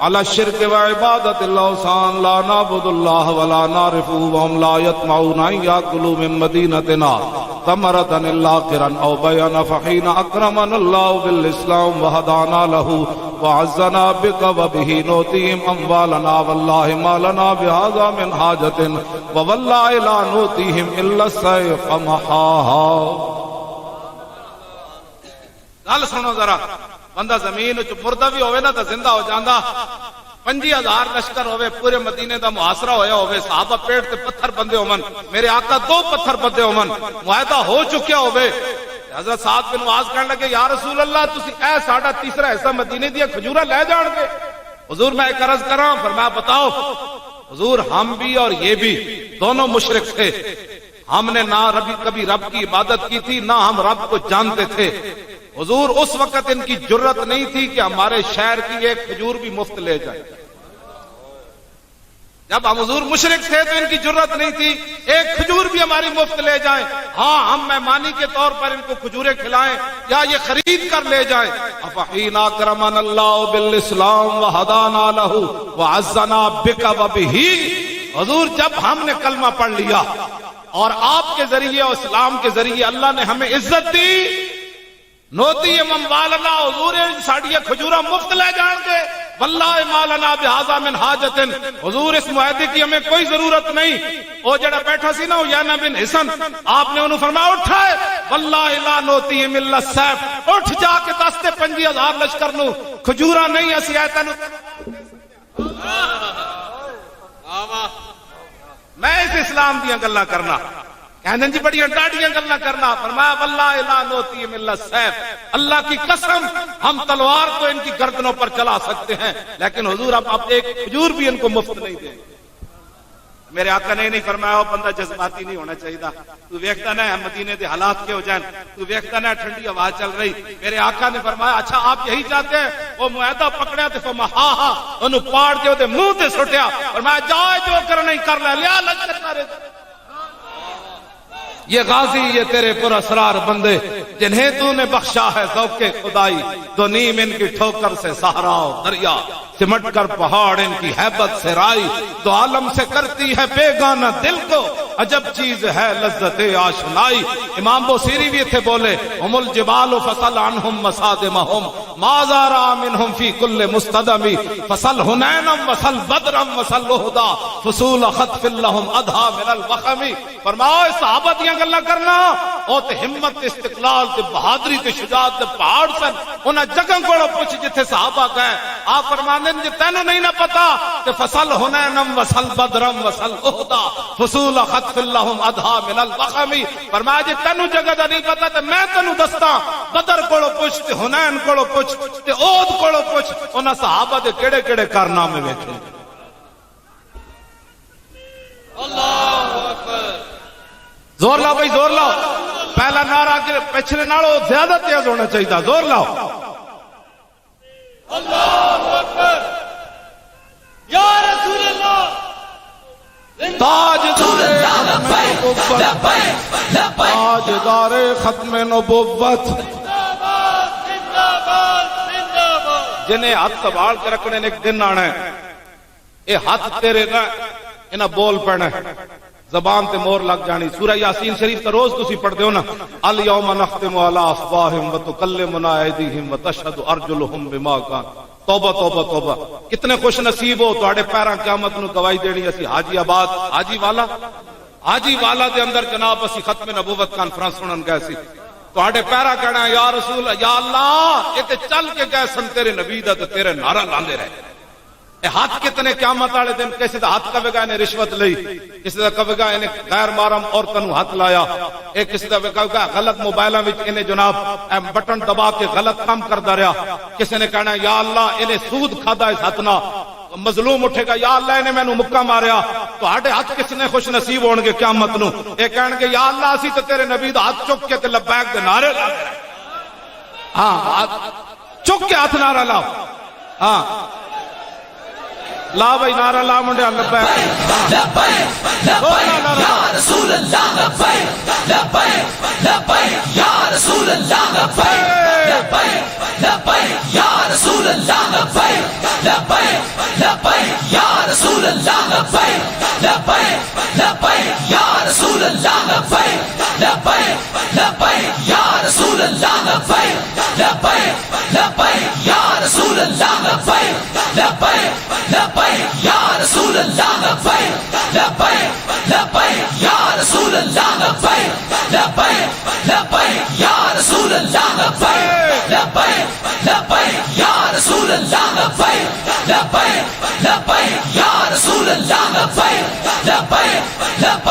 على الشرك وعبادة الاوثان لا نعبد الله ولا نعرفه وهم لا يطمعون ان ياكلوا من مدينتنا ثمرة الا قرا او بيانا فحين اكرمنا الله بالاسلام وهدانا له وعزنا بك وبه نؤتيهم اموالنا والله ما لنا بهذا من حاجة ووالله لا نؤتيهم الا السيف محاها. گل سنو ذرا، بندہ زمین وچ مردہ بھی ہوئے نا تو زندہ ہو جاندا. 50,000 لشکر ہوئے، پورے مدینے دا محاصرہ ہویا ہوئے، صحابہ پیٹ تے پتھر بندے ہومن، میرے آقا 2 پتھر بندے ہومن، معاہدہ ہو چکیا ہوئے، حضرت سعد بن معاذ کہنے لگے یا رسول اللہ تسی اے ساڈا تیسرا حصہ مدینے دیا کھجورا لے جان گے؟ حضور میں ایک عرض کراں، فرمایا بتاؤ۔ حضور ہم بھی اور یہ بھی دونوں مشرک تھے، ہم نے نہ کبھی رب کی عبادت کی تھی، نہ ہم رب کو جانتے تھے۔ حضور اس وقت ان کی جرت نہیں تھی کہ ہمارے شہر کی ایک کھجور بھی مفت لے جائیں۔ جب ہم حضور مشرک تھے تو ان کی جرت نہیں تھی ایک کھجور بھی ہماری مفت لے جائیں، ہاں ہم مہمانی کے طور پر ان کو کھجوریں کھلائیں یا یہ خرید کر لے جائیں۔ افحین اکرمنا اللہ بالاسلام وہدانا لہ وعزنا بک وبہ۔ حضور جب ہم نے کلمہ پڑھ لیا اور آپ کے ذریعے اور اسلام کے ذریعے اللہ نے ہمیں عزت دی، نوتی اموال اللہ، حضور ساڑی کھجورا مفت لے جان گے، واللہ ما لنا بہذا من حاجت۔ حضور اس معاہدے کی ہمیں کوئی ضرورت نہیں۔ وہ جڑا بیٹھا سی نا یانا بن حسن، آپ نے انہوں فرمایا اٹھائے، واللہ لا نوتی مل السیف، اٹھ جا کے دستے 50,000 لشکر نو کھجورا نہیں اسی آیتن۔ میں اس اسلام دیا گلا کرنا، کہنے جی بڑی ڈاڈیاں گلا کرنا، فرمایا واللہ لا نوتی من السیف، اللہ کی قسم ہم تلوار تو ان کی گردنوں پر چلا سکتے ہیں لیکن حضور اب ایک کھجور بھی ان کو مفت نہیں دیں۔ میرے آقا نے نہیں فرمایا وہ بندہ جذباتی نہیں ہونا چاہیے، تو ویکھتا نہ مدینے دے حالات کے ہو جائیں، تو ویکھتا نہ ٹھنڈی ہوا چل رہی۔ میرے آقا نے فرمایا اچھا آپ یہی چاہتے ہیں؟ وہ معاہدہ پکڑیا تے فرمایا ہاں ہاں، انہوں پاڑ کے وہ منہ تے سٹیا، فرمایا جا جو کرنا ہی کر لیا لشکر مارے۔ یہ غازی یہ تیرے پر اسرار بندے جنہیں تو نے بخشا ہے ذوق خدائی، دو نیم ان کی ٹھوکر سے صحرا و دریا، سمٹ کر پہاڑ ان کی ہیبت سے رائی، دو عالم سے کرتی ہے بیگانہ دل کو، عجب چیز ہے لذت آشنائی۔ امام بوصیری بھی تھے بولے ہم الجبال فصل عنہم مسادمہم ما زارا منہم فی کل مستدمی، فصل حنینم وصل بدرم وصل لہدا فصول خطف لہم ادھا من الوخمی۔ فرماؤ صحابہ دیاں گلا کرنا او تے ہمت تے استقلال تے بہادری تے شجاعت تے پہاڑ سن، انہاں جگہ کوڑو پوچھ جتھے صحابہ گئے، آپ فرمانے جی تینوں نہیں نہ پتا کہ فصل حنینم وصل بدرم وصل احدا فصول خطف لہم ادھا من الوخمی۔ فرمایا جی تینوں جگہ دا نہیں پتا تے میں تینوں دستا، بدر کوڑو پوچھ تے حنین کوڑو پوچھ تے احد کوڑو پوچھ، انہاں صحابہ دے کیڑے کیڑے کارنامے ویکھے۔
اللہ اکبر،
زور لاؤ بھائی زور لاؤ، پہلا نعرہ کے پچھلے نالوں زیادہ تیز ہونا چاہیے، زور لاؤ۔
اللہ اکبر، یا رسول اللہ،
تاجدار ختم نبوت،
زندہ باد زندہ باد۔
جنہیں ہاتھ سنبھال کے رکھنے نے ایک دن آنا ہے، اے ہاتھ تیرے نہ انہاں بول پڑنا ہے، زبان تے مور لگ جانی۔ سورہ یاسین شریف کا روز تسی پڑھ دیو نا، الیوم نختم علی افواہہم وتکلمنا ایدیہم وتشہد ارجلہم بما کانوا۔ توبہ توبہ توبہ، کتنے خوش نصیب ہو تواڈے پیراں قیامت نو گواہی دینی۔ اسی حاجی آباد حاجی والا دے اندر جناب اسی ختم نبوت کانفرنس سنن گئے سی، تواڈے پیرا کہنا یا رسول یا اللہ، یہ تے چل کے گئے سن تیرے نبی دا تے تیرے نعرہ لاندے رہے۔ اے ہاتھ کتنے قیامت والے دن کسی دا ہاتھ کہے گا انہیں رشوت لئی، کسی دا کہے گا انہیں غیر محرم عورتوں نو ہاتھ لایا، ایک کسی دا کہے گا غلط موبائلاں وچ انہیں جناب بٹن دبا کے غلط کام کردا رہیا، کسی نے کہنا یا اللہ انہیں سود کھادا اس ہاتھ نہ، مظلوم اٹھے گا یا اللہ انہیں مینوں مکہ ماریا، تو ہاڈے ہاتھ کس نے خوش نصیب ہون گے قیامت نو؟ اے کہن گے یا اللہ اسی تے تیرے نبی دا ہاتھ چک کے تے لبیک دے نعرے لا، ہاں چک کے ہاتھ نعرہ لاؤ، ہاں لا بھائی نعرہ لا منڈیا لبیک
لبیک لبیک یا رسول اللہ، لبیک لبیک لبیک یا رسول اللہ، لبیک لبیک لبیک یا رسول اللہ، لبیک لبیک لبیک یا رسول اللہ، لبیک لبیک لبیک یا رسول اللہ، لبیک لبیک لبیک یا رسول اللہ، لبیک لبیک لبیک یا رسول اللہ، لبیک لبیک لبیک یا رسول اللہ، لبیک لبیک لبیک یا رسول اللہ، لبیک لبیک لبیک یا رسول اللہ، لبیک لبیک لبیک یا رسول اللہ، لبیک لبیک لبیک یا رسول اللہ، لبیک لبیک لبیک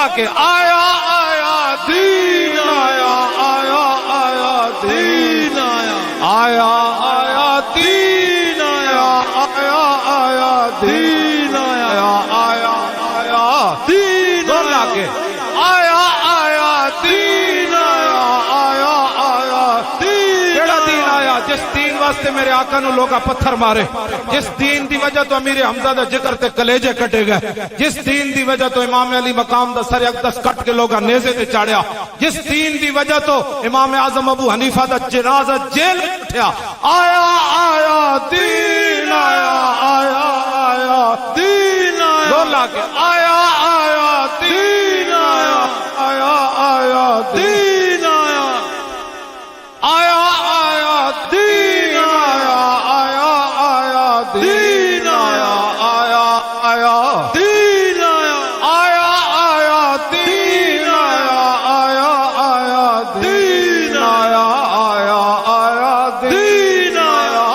بولا کہ آیا آیا دین آیا آیا آیا دین آیا آیا آیا دین آیا آیا آیا دین آیا آیا آیا دین بولا کہ آیا آیا دین آیا آیا آیا دین کیڑا دین آیا جس دین واسطے میرے آقا نو لوگا پتھر مارے جس دین دی وجہ تو امیر حمزہ دا ذکر تے کلیجے کٹے گئے جس دین دی وجہ تو امام علی مقام دا سر اقدس کٹ کے لوگا نیزے تے چاڑیا جس دین دی وجہ تو امام اعظم ابو حنیفہ دا جنازہ جیل میں اٹھیا آیا آیا دین آیا آیا آیا دین آیا بولا کہ آیا آیا دین آیا آیا آیا دین آیا آیا آیا دین آیا آیا آیا دین آیا آیا آیا دین آیا آیا آیا دین آیا آیا آیا دین آیا آیا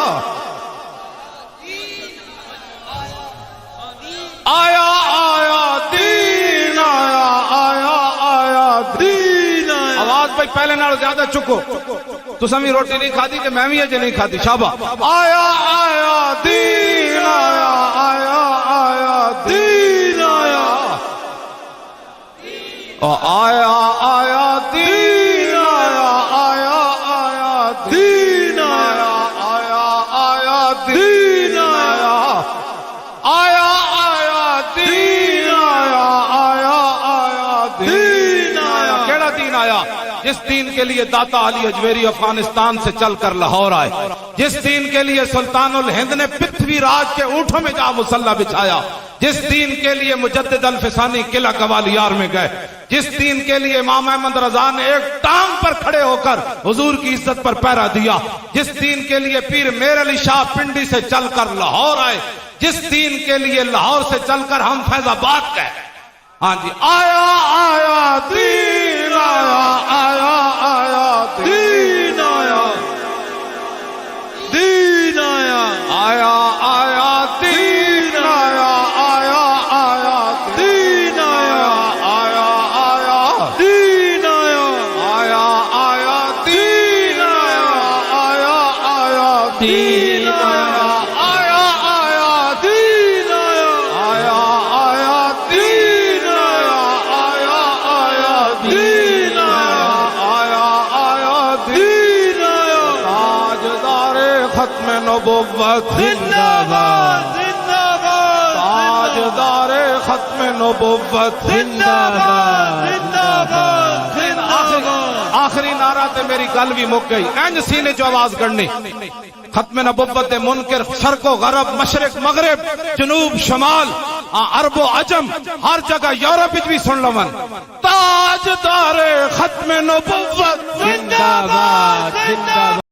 آیا دین آیا آیا آیا دین آیا آیا آیا دین آیا آواز بھائی پہلے نال زیادہ چکو تو سمی روٹی نہیں کھا دی کہ میں بھی اجے نہیں کھا دی شابہ آیا آیا دین آیا آیا آیا دین آیا آیا آیا دین آیا آیا آیا دین آیا آیا آیا دین آیا آیا آیا دین آیا آیا آیا دین آیا کیڑا دین آیا جس دین کے لیے داتا علی اجویری افغانستان سے چل کر لاہور آئے جس دین کے لیے سلطان الہند نے پرتھوی راج کے اونٹوں میں جا مصلی بچھایا جس دین کے لیے مجدد الفسانی قلعہ گوالیار میں گئے جس دین کے لیے امام احمد رضا نے ایک ٹانگ پر کھڑے ہو کر حضور کی عزت پر پہرا دیا جس دین کے لیے پیر میر علی شاہ پنڈی سے چل کر لاہور آئے جس دین کے لیے لاہور سے چل کر ہم فیض آباد گئے ہاں جی آیا آیا دین آیا آیا آیا دین آیا دین آیا آیا آیا دین آیا آیا آیا دین آیا آیا آیا دین آیا آیا آیا دین آیا آیا آیا دین آیا آیا آیا دین آیا آیا آیا دین آیا آیا آیا دین آیا آیا آیا دین آیا تاجدار ختم نبوت زندہ باد زندہ باد تاجدار ختم نبوت زندہ باد زندہ باد آخری نعرہ تے میری گل بھی مک گئی اینج سینے جو آواز کرنی ختم نبوت منکر شرق و غرب مشرق مغرب جنوب شمال عرب و عجم ہر جگہ یورپ بھی سن لون تاجدار ختم نبوت زندہ باد زندہ باد